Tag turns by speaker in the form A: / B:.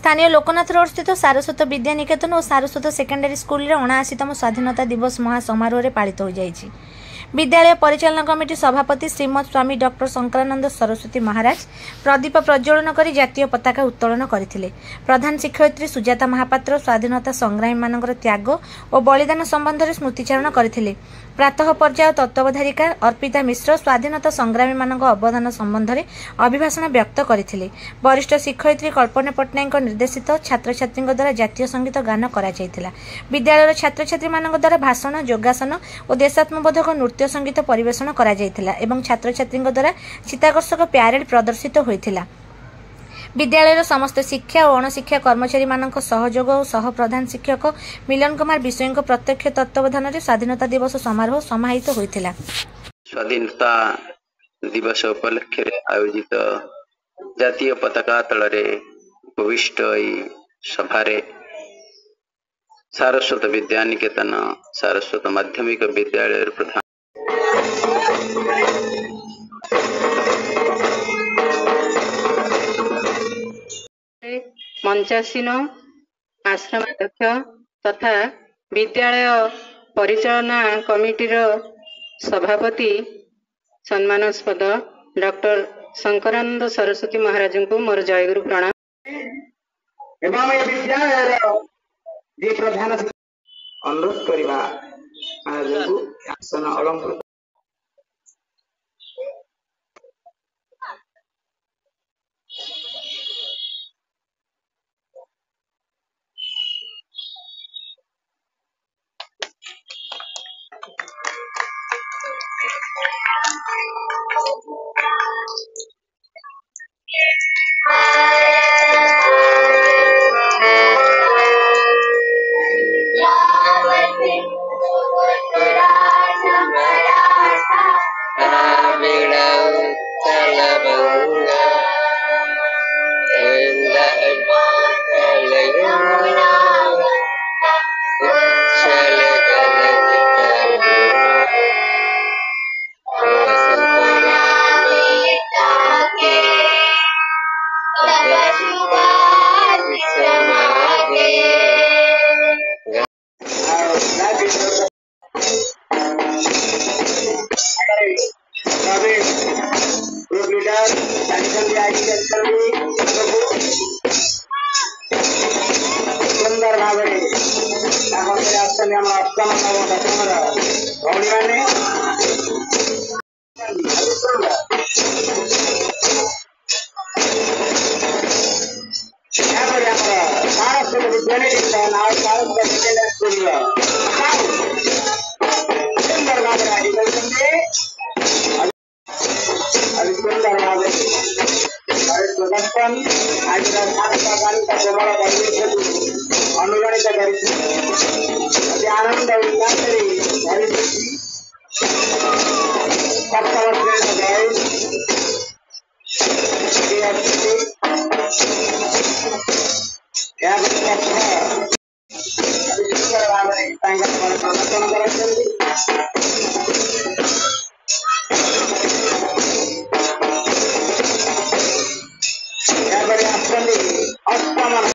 A: स्थानीय लोकनाथ रोड स्थित सारस्वत विद्या निकेतन और सारस्वत सेकेंडरी स्कूल रे 79तम स्वाधीनता दिवस महासमारोह पालित हो जाइछि। विद्यालय परिचालन कमिटी सभापति श्रीमद स्वामी डॉक्टर शंकरानंद सरस्वती महाराज प्रदीप प्रज्वलन कर जातीय पताका उत्तोलन करथिले। प्रधान शिक्षयित्री सुजाता महापात्र स्वाधीनता संग्रामी मानकर त्याग और बलिदान संबंध में स्मृतिचारण करथिले। प्रातः पर्याय तत्वावधारिका अर्पिता मिश्र स्वाधीनता संग्रामी मानक अवदान संबंध में अभिभाषण व्यक्त करथिले। वरिष्ठ शिक्षयित्री कल्पना पट्टनायक निर्देशित छात्र छात्री द्वारा जातीय संगीत गान करा जायतिला। विद्यालय छात्र छात्री मानक द्वारा भाषण योगासन और देशात्मबोधक नृत्य संगीत परिवेषण करा जायतिला एवं छात्र छात्री द्वारा चित्ताकर्षक प्यारेड प्रदर्शित होइतिला। विद्यालय समस्त शिक्षा और अणशिक्षा कर्मचारी मानक सहयोग और सह प्रधान शिक्षक मिलन कुमार विषय प्रत्यक्ष तत्वावधान में स्वाधीनता दिवस समारोह समाहित होइतिला।
B: स्वाधीनता दिवस उपलक्ष्य आयोजित जातीय पताका तलरे उपविष्ट सभारे सारस्वत विद्या निकेतन सारस्वत माध्यमिक विद्यालय प्रधान
C: मंचासीन आश्रम अध्यक्ष तथा विद्यालय परिचालना कमिटीर सभापति सम्मानस्पद डॉक्टर शंकरानंद सरस्वती महाराज को मोर जयगुरु प्रणाम।
D: एवं ये विद्यालय जे प्रधान अनुरोध करवा महाराज को आसन अलंकृत सुंदर भाव अनुगणित आनंद उल्लास भाव प्रदर्शन कर